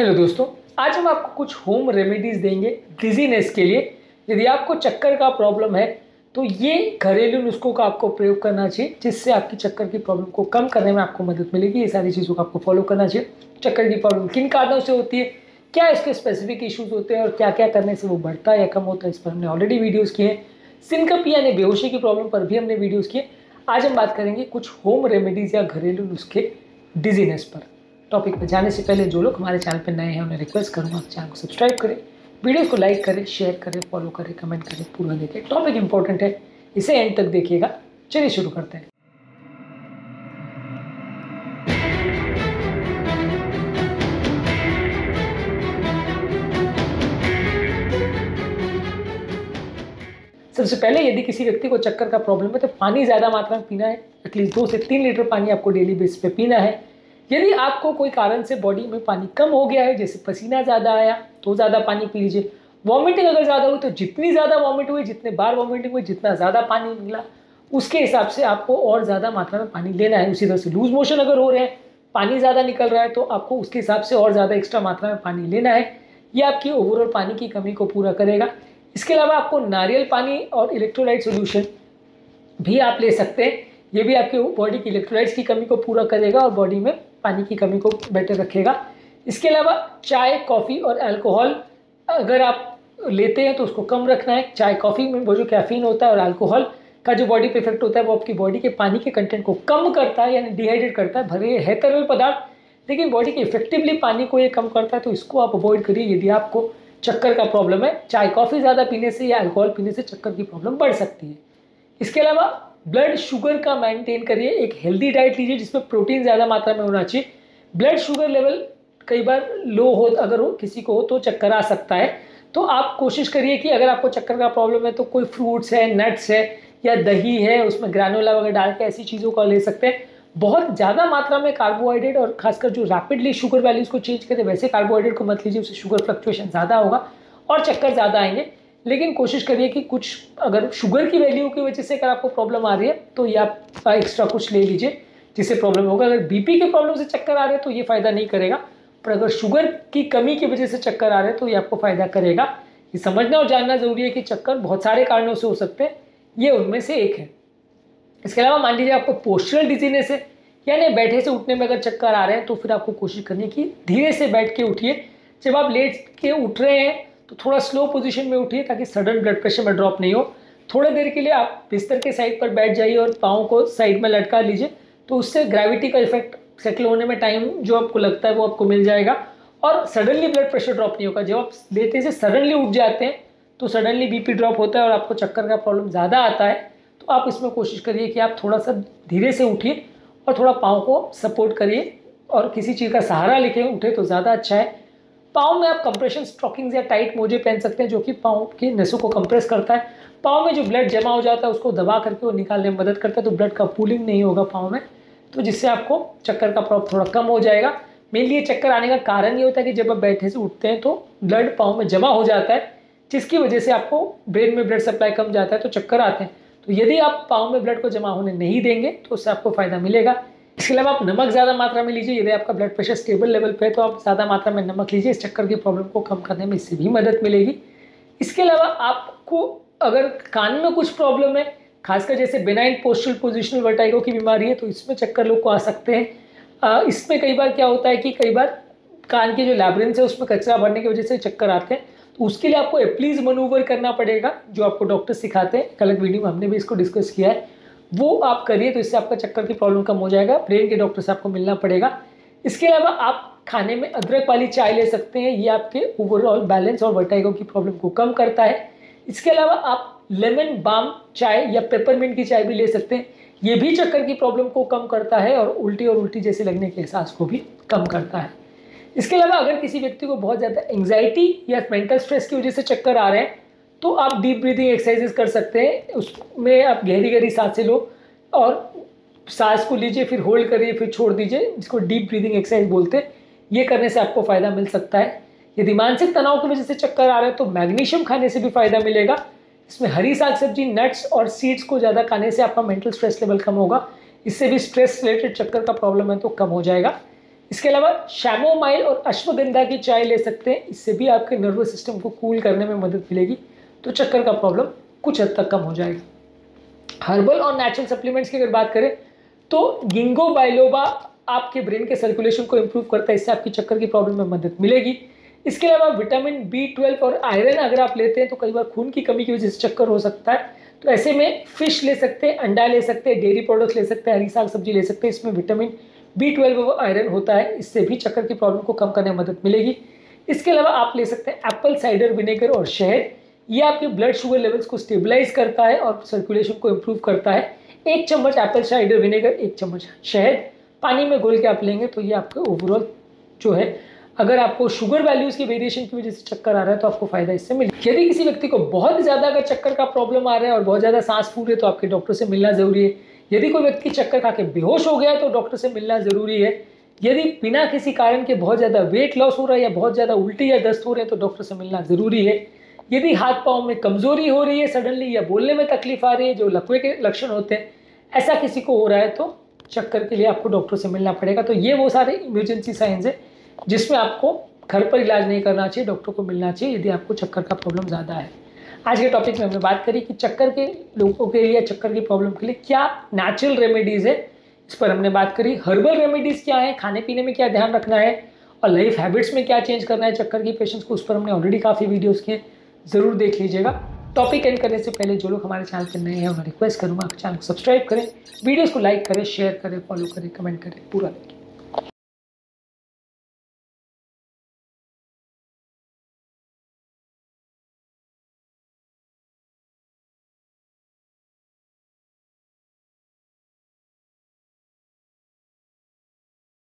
Hello दोस्तों, आज हम आपको कुछ होम रेमेडीज़ देंगे डिजीनेस के लिए। यदि आपको चक्कर का प्रॉब्लम है तो ये घरेलू नुस्खों का आपको प्रयोग करना चाहिए, जिससे आपकी चक्कर की प्रॉब्लम को कम करने में आपको मदद मिलेगी। ये सारी चीज़ों को आपको फॉलो करना चाहिए। चक्कर की प्रॉब्लम किन कारणों से होती है, क्या इसके स्पेसिफिक इशूज़ होते हैं और क्या क्या करने से वो बढ़ता है या कम होता है, इस पर हमने ऑलरेडी वीडियोज़ किए हैं। सिनकप यानी बेहोशी की प्रॉब्लम पर भी हमने वीडियोज़ किए। आज हम बात करेंगे कुछ होम रेमेडीज़ या घरेलू नुस्खे डिजीनेस पर। टॉपिक पे जाने से पहले जो लोग हमारे चैनल पे नए हैं उन्हें रिक्वेस्ट करूँगा चैनल को सब्सक्राइब करें, वीडियो को लाइक करें, शेयर करें, फॉलो करें, कमेंट करें, पूरा देखें। टॉपिक इंपॉर्टेंट है, इसे एंड तक देखिएगा। चलिए शुरू करते हैं। सबसे पहले यदि किसी व्यक्ति को चक्कर का प्रॉब्लम है तो पानी ज़्यादा मात्रा में पीना है। एटलीस्ट 2 से 3 लीटर पानी आपको डेली बेस पे पीना है। यदि आपको कोई कारण से बॉडी में पानी कम हो गया है, जैसे पसीना ज़्यादा आया तो ज़्यादा पानी पी लीजिए। वॉमिटिंग अगर ज़्यादा हुई तो जितनी ज़्यादा वॉमिट हुई, जितने बार वॉमिटिंग हुई, जितना ज़्यादा पानी मिला उसके हिसाब से आपको और ज़्यादा मात्रा में पानी लेना है। उसी तरह से लूज मोशन अगर हो रहे हैं, पानी ज़्यादा निकल रहा है तो आपको उसके हिसाब से और ज़्यादा एक्स्ट्रा मात्रा में पानी लेना है। ये आपकी ओवरऑल पानी की कमी को पूरा करेगा। इसके अलावा आपको नारियल पानी और इलेक्ट्रोलाइट सोल्यूशन भी आप ले सकते हैं। ये भी आपकी बॉडी की इलेक्ट्रोलाइट्स की कमी को पूरा करेगा और बॉडी में पानी की कमी को बेटर रखेगा। इसके अलावा चाय, कॉफ़ी और अल्कोहल अगर आप लेते हैं तो उसको कम रखना है। चाय, कॉफ़ी में वो जो कैफीन होता है और अल्कोहल का जो बॉडी पे इफेक्ट होता है वो आपकी बॉडी के पानी के कंटेंट को कम करता है, यानी डिहाइड्रेट करता है। भले है तरल पदार्थ, लेकिन बॉडी के इफेक्टिवली पानी को ये कम करता है, तो इसको आप अवॉइड करिए यदि आपको चक्कर का प्रॉब्लम है। चाय, कॉफ़ी ज़्यादा पीने से या अल्कोहल पीने से चक्कर की प्रॉब्लम बढ़ सकती है। इसके अलावा ब्लड शुगर का मेंटेन करिए। एक हेल्दी डाइट लीजिए जिसमें प्रोटीन ज़्यादा मात्रा में होना चाहिए। ब्लड शुगर लेवल कई बार लो हो, अगर किसी को हो तो चक्कर आ सकता है। तो आप कोशिश करिए कि अगर आपको चक्कर का प्रॉब्लम है तो कोई फ्रूट्स है, नट्स है या दही है, उसमें ग्रैनोला वगैरह डाल के ऐसी चीज़ों का ले सकते हैं। बहुत ज़्यादा मात्रा में कार्बोहाइड्रेट और खासकर जो रैपिडली शुगर वैल्यूज़ को चेंज करे वैसे कार्बोहाइड्रेट को मत लीजिए, उससे शुगर फ्लक्चुएशन ज़्यादा होगा और चक्कर ज़्यादा आएंगे। लेकिन कोशिश करिए कि कुछ अगर शुगर की वैल्यू की वजह से अगर आपको प्रॉब्लम आ रही है तो ये आप एक्स्ट्रा कुछ ले लीजिए जिससे प्रॉब्लम होगा। अगर बीपी के प्रॉब्लम से चक्कर आ रहे हैं तो ये फ़ायदा नहीं करेगा, पर अगर शुगर की कमी की वजह से चक्कर आ रहे हैं तो ये आपको फ़ायदा करेगा। ये समझना और जानना ज़रूरी है कि चक्कर बहुत सारे कारणों से हो सकते हैं, ये उनमें से एक है। इसके अलावा मान लीजिए आपको पोस्चरल डिजीनेस है, यानी बैठे से उठने में अगर चक्कर आ रहे हैं तो फिर आपको कोशिश करनी है कि धीरे से बैठ के उठिए। जब आप लेट के उठ रहे हैं तो थोड़ा स्लो पोजीशन में उठिए ताकि सडन ब्लड प्रेशर में ड्रॉप नहीं हो। थोड़ी देर के लिए आप बिस्तर के साइड पर बैठ जाइए और पाँव को साइड में लटका लीजिए, तो उससे ग्रेविटी का इफेक्ट सेटल होने में टाइम जो आपको लगता है वो आपको मिल जाएगा और सडनली ब्लड प्रेशर ड्रॉप नहीं होगा। जब आप लेटे से सडनली उठ जाते हैं तो सडनली बीपी ड्रॉप होता है और आपको चक्कर का प्रॉब्लम ज़्यादा आता है। तो आप इसमें कोशिश करिए कि आप थोड़ा सा धीरे से उठिए और थोड़ा पाँव को सपोर्ट करिए और किसी चीज़ का सहारा लेके उठे तो ज़्यादा अच्छा है। पाँव में आप कंप्रेशन स्टॉकिंग्स या टाइट मोजे पहन सकते हैं जो कि पाँव की नसों को कंप्रेस करता है। पाँव में जो ब्लड जमा हो जाता है उसको दबा करके वो निकालने में मदद करता है, तो ब्लड का पूलिंग नहीं होगा पाँव में, तो जिससे आपको चक्कर का प्रॉब्लम थोड़ा कम हो जाएगा। मेनली ये चक्कर आने का कारण ये होता है कि जब आप बैठे से उठते हैं तो ब्लड पाँव में जमा हो जाता है, जिसकी वजह से आपको ब्रेन में ब्लड सप्लाई कम जाता है तो चक्कर आते हैं। तो यदि आप पाँव में ब्लड को जमा होने नहीं देंगे तो उससे आपको फ़ायदा मिलेगा। इसके अलावा आप नमक ज़्यादा मात्रा में लीजिए। यदि आपका ब्लड प्रेशर स्टेबल लेवल पे है तो आप ज़्यादा मात्रा में नमक लीजिए, इस चक्कर की प्रॉब्लम को कम करने में इससे भी मदद मिलेगी। इसके अलावा आपको अगर कान में कुछ प्रॉब्लम है, खासकर जैसे बेनाइन पोस्चरल पोजिशनल वर्टाइगो की बीमारी है, तो इसमें चक्कर लोग को आ सकते हैं। इसमें कई बार क्या होता है कि कई बार कान की जो लैब्रिन्थ है उसमें कचरा भरने की वजह से चक्कर आते हैं, तो उसके लिए आपको एप्लीज मनूवर करना पड़ेगा जो आपको डॉक्टर सिखाते हैं। एक अलग वीडियो में हमने भी इसको डिस्कस किया है, वो आप करिए तो इससे आपका चक्कर की प्रॉब्लम कम हो जाएगा। ब्रेन के डॉक्टर से आपको मिलना पड़ेगा। इसके अलावा आप खाने में अदरक वाली चाय ले सकते हैं, ये आपके ओवरऑल बैलेंस और वर्टाइगो की प्रॉब्लम को कम करता है। इसके अलावा आप लेमन बाम चाय या पेपरमिंट की चाय भी ले सकते हैं, ये भी चक्कर की प्रॉब्लम को कम करता है और उल्टी जैसे लगने के एहसास को भी कम करता है। इसके अलावा अगर किसी व्यक्ति को बहुत ज़्यादा एंग्जाइटी या मेंटल स्ट्रेस की वजह से चक्कर आ रहे हैं तो आप डीप ब्रीदिंग एक्सरसाइजेस कर सकते हैं। उसमें आप गहरी गहरी सांसें लो और सांस को लीजिए, फिर होल्ड करिए, फिर छोड़ दीजिए, जिसको डीप ब्रीदिंग एक्सरसाइज बोलते हैं। ये करने से आपको फ़ायदा मिल सकता है। यदि मानसिक तनाव की वजह से चक्कर आ रहा है तो मैग्नीशियम खाने से भी फ़ायदा मिलेगा। इसमें हरी साग सब्जी, नट्स और सीड्स को ज़्यादा खाने से आपका मेंटल स्ट्रेस लेवल कम होगा। इससे भी स्ट्रेस रिलेटेड चक्कर का प्रॉब्लम है तो कम हो जाएगा। इसके अलावा शैमोमाइल और अश्वगंधा की चाय ले सकते हैं, इससे भी आपके नर्वस सिस्टम को कूल करने में मदद मिलेगी, तो चक्कर का प्रॉब्लम कुछ हद तक कम हो जाएगा। हर्बल और नेचुरल सप्लीमेंट्स की अगर बात करें तो गिंगो बाइलोबा आपके ब्रेन के सर्कुलेशन को इंप्रूव करता है, इससे आपकी चक्कर की प्रॉब्लम में मदद मिलेगी। इसके अलावा विटामिन B12 और आयरन अगर आप लेते हैं तो कई बार खून की कमी की वजह से चक्कर हो सकता है, तो ऐसे में फिश ले सकते हैं, अंडा ले सकते हैं, डेयरी प्रोडक्ट्स ले सकते हैं, हरी साग सब्जी ले सकते हैं, इसमें विटामिन B12 और आयरन होता है, इससे भी चक्कर की प्रॉब्लम को कम करने में मदद मिलेगी। इसके अलावा आप ले सकते हैं एप्पल साइडर विनेगर और शहद, ये आपके ब्लड शुगर लेवल्स को स्टेबलाइज करता है और सर्कुलेशन को इम्प्रूव करता है। 1 चम्मच एप्पल साइडर विनेगर, 1 चम्मच शहद पानी में घोल के आप लेंगे तो ये आपके ओवरऑल जो है, अगर आपको शुगर वैल्यूज़ की वेरिएशन की वजह से चक्कर आ रहा है तो आपको फायदा इससे मिलेगा। यदि किसी व्यक्ति को बहुत ज़्यादा अगर चक्कर का प्रॉब्लम आ रहा है और बहुत ज़्यादा सांस फूल रही है तो आपके डॉक्टर से मिलना ज़रूरी है। यदि कोई व्यक्ति चक्कर खा के बेहोश हो गया है तो डॉक्टर से मिलना ज़रूरी है। यदि बिना किसी कारण के बहुत ज़्यादा वेट लॉस हो रहा है या बहुत ज़्यादा उल्टी या दस्त हो रहे हैं तो डॉक्टर से मिलना ज़रूरी है। यदि हाथ पाँव में कमजोरी हो रही है सडनली या बोलने में तकलीफ आ रही है, जो लकवे के लक्षण होते हैं, ऐसा किसी को हो रहा है तो चक्कर के लिए आपको डॉक्टर से मिलना पड़ेगा। तो ये वो सारे इमरजेंसी साइंस है जिसमें आपको घर पर इलाज नहीं करना चाहिए, डॉक्टर को मिलना चाहिए यदि आपको चक्कर का प्रॉब्लम ज़्यादा है। आज के टॉपिक में हमने बात करी कि चक्कर के लोगों के लिए, चक्कर की प्रॉब्लम के लिए क्या नेचुरल रेमेडीज़ है, इस पर हमने बात करी। हर्बल रेमेडीज़ क्या है, खाने पीने में क्या ध्यान रखना है और लाइफ हैबिट्स में क्या चेंज करना है चक्कर के पेशेंट्स को, उस पर हमने ऑलरेडी काफ़ी वीडियोज़ किए, ज़रूर देख लीजिएगा। टॉपिक एंड करने से पहले जो लोग हमारे चैनल पर नए हैं उन्हें रिक्वेस्ट करूँगा चैनल को सब्सक्राइब करें, वीडियोज़ को लाइक करें, शेयर करें, फॉलो करें, कमेंट करें, पूरा देखिए।